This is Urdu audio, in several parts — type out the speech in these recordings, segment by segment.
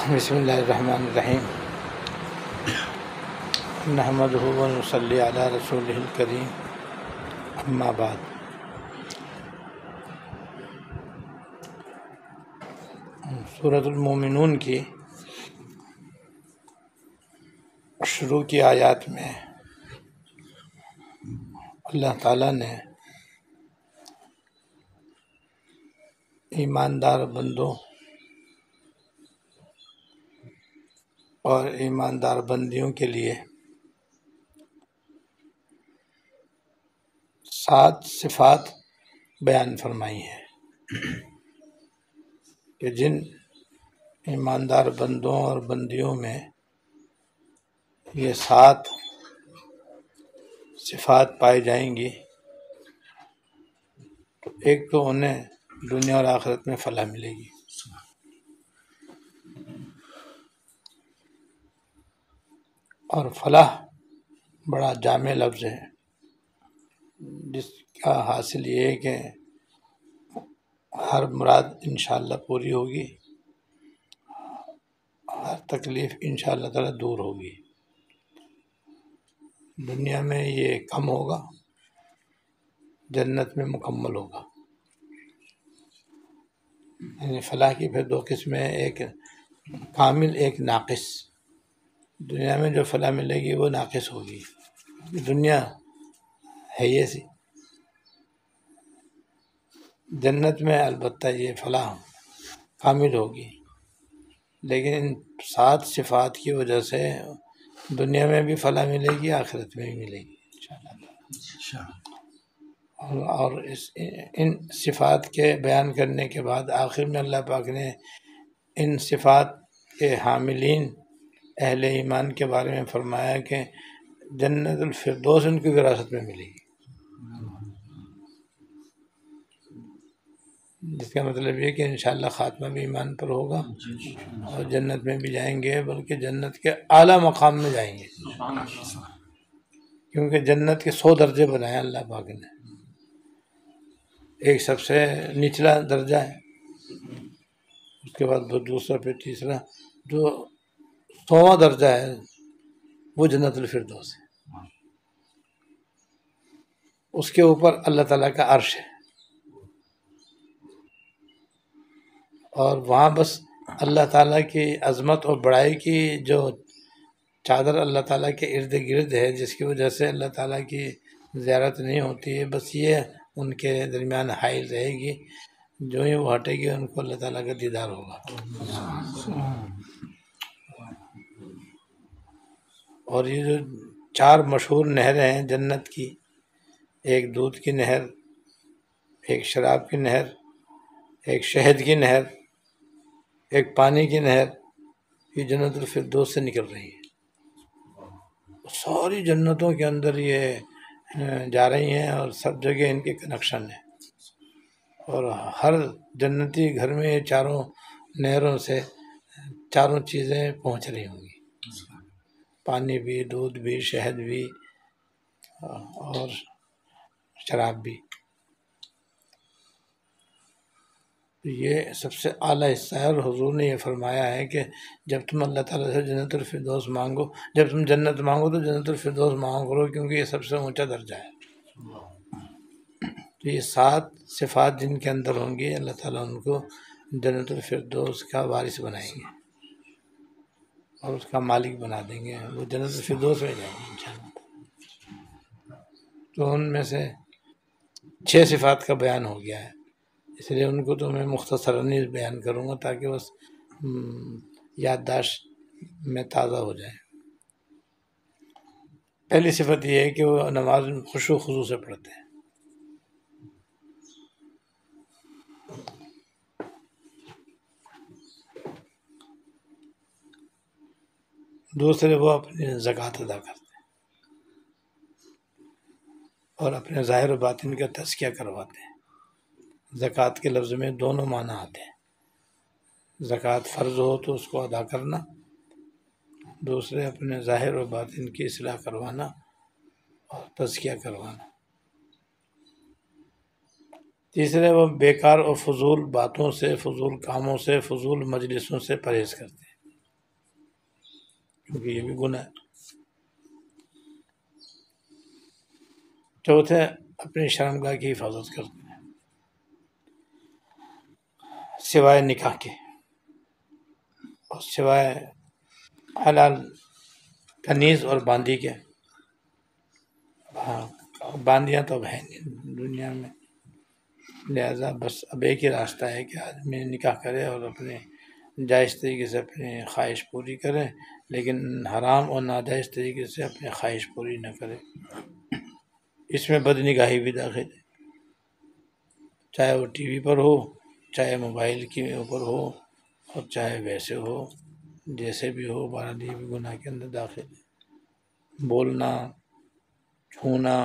بسم اللہ الرحمن الرحیم نحمدہ و نصلی علی رسولہ الکریم اما بعد۔ سورۃ المومنون کی شروع کی آیات میں اللہ تعالیٰ نے ایماندار بندوں اور ایماندار بندیوں کے لیے 7 صفات بیان فرمائی ہیں کہ جن ایماندار بندوں اور بندیوں میں یہ 7 صفات پائی جائیں گی تو ایک تو انہیں دنیا اور آخرت میں فلاح ملے گی، اور فلاح بڑا جامع لفظ ہے جس کا حاصل یہ ہے کہ ہر مراد انشاءاللہ پوری ہوگی، ہر تکلیف انشاءاللہ تعالی دور ہوگی، دنیا میں یہ کم ہوگا، جنت میں مکمل ہوگا۔ یعنی فلاح کی پھر 2 قسمیں، ایک کامل ایک ناقص۔ دنیا میں جو فلاح ملے گی وہ ناقص ہوگی، دنیا ہے یہ سی۔ جنت میں البتہ یہ فلاح کامل ہوگی، لیکن ان 7 صفات کی وجہ سے دنیا میں بھی فلاح ملے گی، آخرت میں بھی ملے گی انشاءاللہ۔ اور ان صفات کے بیان کرنے کے بعد آخر میں اللہ پاک نے ان صفات کے حاملین اہل ایمان کے بارے میں فرمایا کہ جنت الفردوس ان کی وراثت میں ملے گی، جس کا مطلب یہ کہ انشاءاللہ خاتمہ بھی ایمان پر ہوگا اور جنت میں بھی جائیں گے، بلکہ جنت کے اعلیٰ مقام میں جائیں گے، کیونکہ جنت کے 100 درجے بنائے اللہ پاک نے۔ ایک سب سے نچلا درجہ ہے، اس کے بعد دوسرا، پھر تیسرا، جو 100واں درجہ ہے وہ جنت الفردوس ہے۔ اس کے اوپر اللہ تعالیٰ کا عرش ہے، اور وہاں بس اللہ تعالیٰ کی عظمت اور بڑائی کی جو چادر اللہ تعالیٰ کے ارد گرد ہے، جس کی وجہ سے اللہ تعالیٰ کی زیارت نہیں ہوتی ہے، بس یہ ان کے درمیان حائل رہے گی، جو ہی وہ ہٹے گی ان کو اللہ تعالیٰ کا دیدار ہوگا۔ اور یہ جو 4 مشہور نہریں ہیں جنت کی، ایک دودھ کی نہر، ایک شراب کی نہر، ایک شہد کی نہر، ایک پانی کی نہر، یہ جنت الفردوس سے نکل رہی ہے۔ ساری جنتوں کے اندر یہ جا رہی ہیں اور سب جگہ ان کے کنیکشن ہیں، اور ہر جنتی گھر میں یہ 4 نہروں سے 4 چیزیں پہنچ رہی ہوں گی، پانی بھی، دودھ بھی، شہد بھی اور شراب بھی۔ یہ سب سے اعلیٰ حصہ ہے، اور حضور نے یہ فرمایا ہے کہ جب تم اللہ تعالیٰ سے جنت الفردوس مانگو، جب تم جنت مانگو تو جنت الفردوس مانگو کرو، کیونکہ یہ سب سے اونچا درجہ ہے۔ تو یہ 7 صفات جن کے اندر ہوں گی، اللہ تعالیٰ ان کو جنت الفردوس کا وارث بنائیں گے اور اس کا مالک بنا دیں گے، وہ جنت الفردوس میں جائیں گے انشاءاللہ۔ تو ان میں سے 6 صفات کا بیان ہو گیا ہے، اس لیے ان کو تو میں مختصراً بیان کروں گا تاکہ بس یادداشت میں تازہ ہو جائے۔ پہلی صفت یہ ہے کہ وہ نماز خشوع و خضوع سے پڑھتے ہیں۔ دوسرے، وہ اپنی زکوٰۃ ادا کرتے ہیں اور اپنے ظاہر و باطن کا تزکیہ کرواتے ہیں۔ زکوٰۃ کے لفظ میں دونوں معنی آتے ہیں، زکوٰۃ فرض ہو تو اس کو ادا کرنا، دوسرے اپنے ظاہر و باطن کی اصلاح کروانا اور تزکیہ کروانا۔ تیسرے، وہ بیکار اور فضول باتوں سے، فضول کاموں سے، فضول مجلسوں سے پرہیز کرتے ہیں۔ کیونکہ یہ بھی گناہ ہے۔ چوتھے اپنی شرمگاہ کی حفاظت کرتے ہیں سوائے نکاح کے اور سوائے حلال کنیز اور باندی کے۔ ہاں، باندیاں تو اب ہے نہیں دنیا میں، لہذا بس اب ایک ہی راستہ ہے کہ آدمی نکاح کرے اور اپنے جائز طریقے سے اپنی خواہش پوری کرے، لیکن حرام اور ناجائز طریقے سے اپنی خواہش پوری نہ کرے۔ اس میں بد نگاہی بھی داخل ہے، چاہے وہ ٹی وی پر ہو، چاہے موبائل کے اوپر ہو، اور چاہے ویسے ہو، جیسے بھی ہو، بہرحال یہ بھی گناہ کے اندر داخل ہے۔ بولنا، چھونا،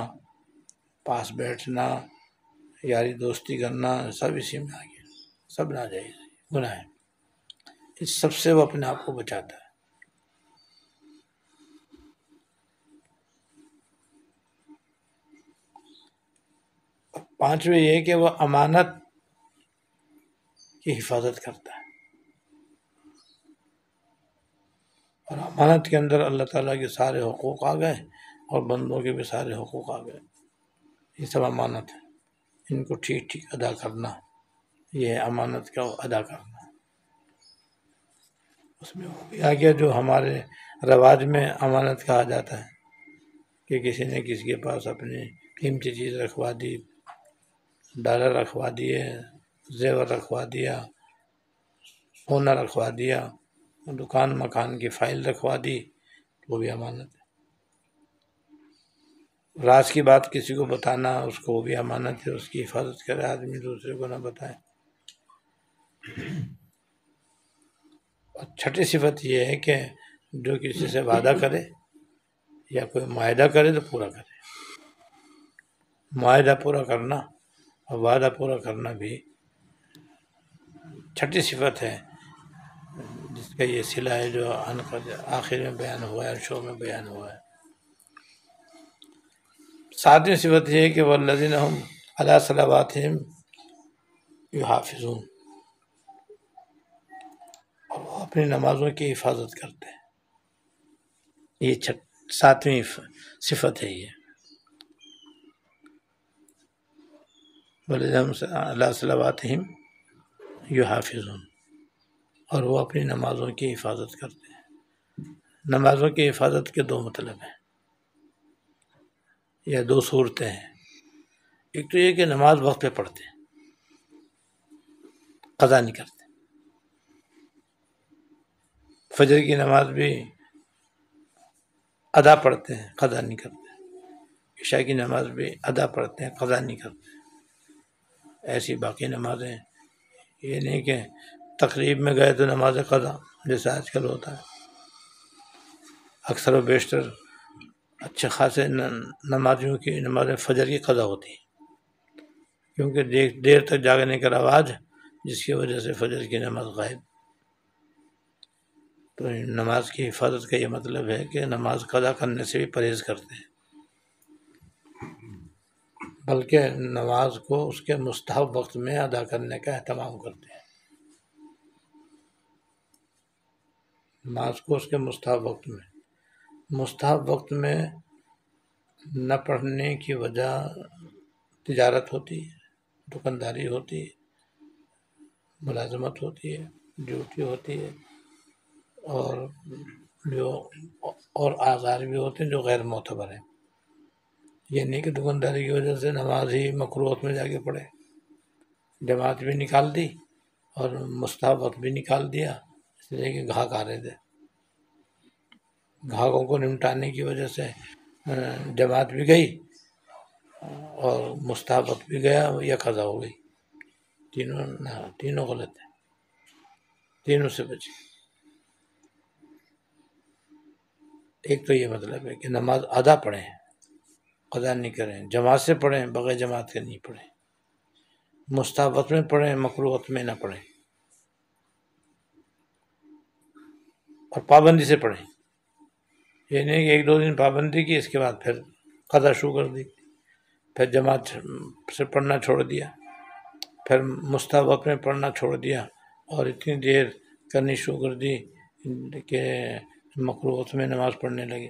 پاس بیٹھنا، یاری دوستی کرنا، سب اسی میں آ گیا، سب ناجائز گناہ ہے۔ اس سب سے وہ اپنے آپ کو بچاتا ہے۔ پانچویں یہ کہ وہ امانت کی حفاظت کرتا ہے، اور امانت کے اندر اللہ تعالیٰ کے سارے حقوق آ گئے اور بندوں کے بھی سارے حقوق آ گئے۔ یہ سب امانت ہے، ان کو ٹھیک ٹھیک ادا کرنا، یہ ہے امانت کا ادا کرنا۔ اس میں وہ بھی آ گیا جو ہمارے رواج میں امانت کہا جاتا ہے، کہ کسی نے کسی کے پاس اپنی قیمتی چیز رکھوا دی، ڈالر رکھوا دیے، زیور رکھوا دیا، سونا رکھوا دیا، دکان مکان کی فائل رکھوا دی، وہ بھی امانت ہے۔ راز کی بات کسی کو بتانا، اس کو وہ بھی امانت ہے، اس کی حفاظت کرے آدمی، دوسرے کو نہ بتائے۔ اور چھٹی صفت یہ ہے کہ جو کسی سے وعدہ کرے یا کوئی معاہدہ کرے تو پورا کرے۔ معاہدہ پورا کرنا اور وعدہ پورا کرنا بھی چھٹی صفت ہے، جس کا یہ صلہ ہے جو آخر میں بیان ہوا ہے، شو میں بیان ہوا ہے۔ ساتویں صفت یہ ہے کہ والذین هم علی صلواتہم یحافظون، اور وہ اپنی نمازوں کی حفاظت کرتے ہیں۔ یہ ساتویں صفت ہے یہ، والذین هم علی صلواتہم یحافظون، اور وہ اپنی نمازوں کی حفاظت کرتے ہیں۔ نمازوں کی حفاظت کے دو مطلب ہیں یا دو صورتیں ہیں۔ ایک تو یہ کہ نماز وقت پہ پڑھتے ہیں، قضا نہیں کرتے۔ فجر کی نماز بھی ادا پڑھتے ہیں، قضا نہیں کرتے۔ عشاء کی نماز بھی ادا پڑھتے ہیں، قضا نہیں کرتے۔ ایسی باقی نمازیں، یہ نہیں کہ تقریب میں گئے تو نماز قضا، جیسا آج کل ہوتا ہے۔ اکثر و بیشتر اچھے خاصے نمازیوں کی نماز فجر کی قضا ہوتی ہے، کیونکہ دیر تک جاگنے کا رواج، جس کی وجہ سے فجر کی نماز غائب۔ تو نماز کی حفاظت کا یہ مطلب ہے کہ نماز قضا کرنے سے بھی پرہیز کرتے ہیں، بلکہ نماز کو اس کے مستحب وقت میں ادا کرنے کا اہتمام کرتے ہیں۔ نماز کو اس کے مستحب وقت میں نہ پڑھنے کی وجہ تجارت ہوتی ہے، دکانداری ہوتی ہے، ملازمت ہوتی ہے، ڈیوٹی ہوتی ہے، اور آزار بھی ہوتے ہیں جو غیر معتبر ہیں۔ یہ نہیں کہ دکانداری کی وجہ سے نماز ہی مکروہات میں جا کے پڑھے، جماعت بھی نکال دی اور مستحب وقت بھی نکال دیا، اس لیے کہ گاہک آ رہے تھے، گاہکوں کو نمٹانے کی وجہ سے جماعت بھی گئی اور مستحب وقت بھی گیا یا قضا ہو گئی۔ تینوں غلط ہیں، تینوں سے بچے۔ ایک تو یہ مطلب ہے کہ نماز ادا پڑھیں، قضا نہیں کریں، جماعت سے پڑھیں، بغیر جماعت کے نہیں پڑھیں، مستحب وقت میں پڑھیں، مکروہ وقت میں نہ پڑھیں، اور پابندی سے پڑھیں۔ یہ نہیں کہ ایک دو دن پابندی کی، اس کے بعد پھر قضا شروع کر دی، پھر جماعت سے پڑھنا چھوڑ دیا، پھر مستحب وقت میں پڑھنا چھوڑ دیا، اور اتنی دیر کرنی شروع کر دی کہ مکروہات میں نماز پڑھنے لگے۔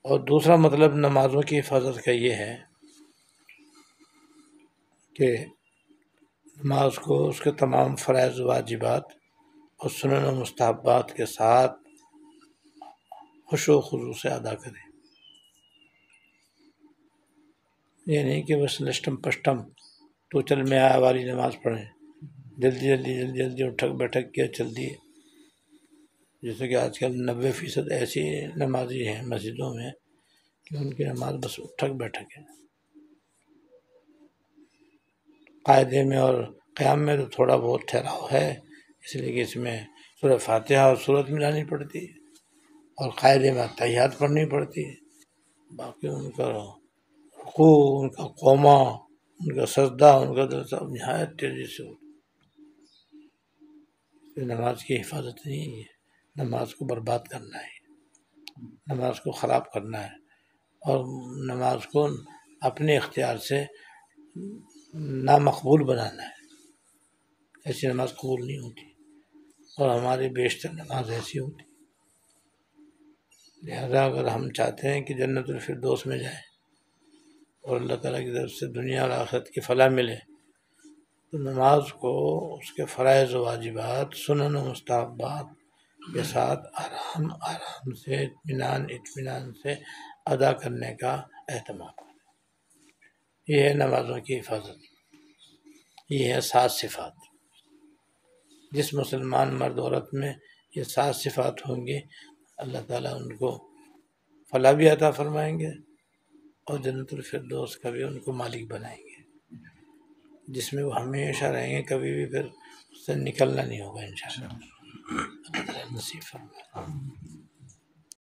اور دوسرا مطلب نمازوں کی حفاظت کا یہ ہے کہ نماز کو اس کے تمام فرائض واجبات اور سنن و مستحبات کے ساتھ خشوع و خضوع سے ادا کرے۔ یہ نہیں کہ بس لشٹم پشٹم تو چل میں آیا والی نماز پڑھیں، جلدی اٹھک بیٹھک کیا چل دیے۔ جیسے کہ آج کل 90% ایسی نمازی ہیں مسجدوں میں کہ ان کی نماز بس اٹھک بیٹھک ہے۔ قاعدے میں اور قیام میں تو تھوڑا بہت ٹھہراؤ ہے، اس لیے کہ اس میں سورہ فاتحہ اور سورت ملانی پڑتی ہے، اور قاعدے میں تحیات پڑھنی پڑتی ہے۔ باقی ان کا رکوع، ان کا قومہ، ان کا سجدہ، ان کا درجہ نہایت تیزی سے ہوتا ہے۔ نماز کی حفاظت نہیں ہے، نماز کو برباد کرنا ہے، نماز کو خراب کرنا ہے، اور نماز کو اپنے اختیار سے نامقبول بنانا ہے۔ ایسی نماز قبول نہیں ہوتی، اور ہماری بیشتر نماز ایسی ہوتی۔ لہذا اگر ہم چاہتے ہیں کہ جنت الفردوس میں جائیں اور اللہ تعالیٰ کی طرف سے دنیا اور آخرت کی فلاح ملے، تو نماز کو اس کے فرائض و واجبات، سنن و مستحبات کے ساتھ آرام سے اطمینان سے ادا کرنے کا اہتمام کریں۔ یہ ہے نمازوں کی حفاظت، یہ ہے 7 صفات۔ جس مسلمان مرد عورت میں یہ 7 صفات ہوں گی، اللہ تعالیٰ ان کو فلاح بھی عطا فرمائیں گے اور جنت الفردوس کا بھی ان کو مالک بنائیں گے، جس میں وہ ہمیشہ رہیں گے، کبھی بھی پھر اس سے نکلنا نہیں ہوگا انشاءاللہ۔ اللہ تعالیٰ نصیب فرمائے۔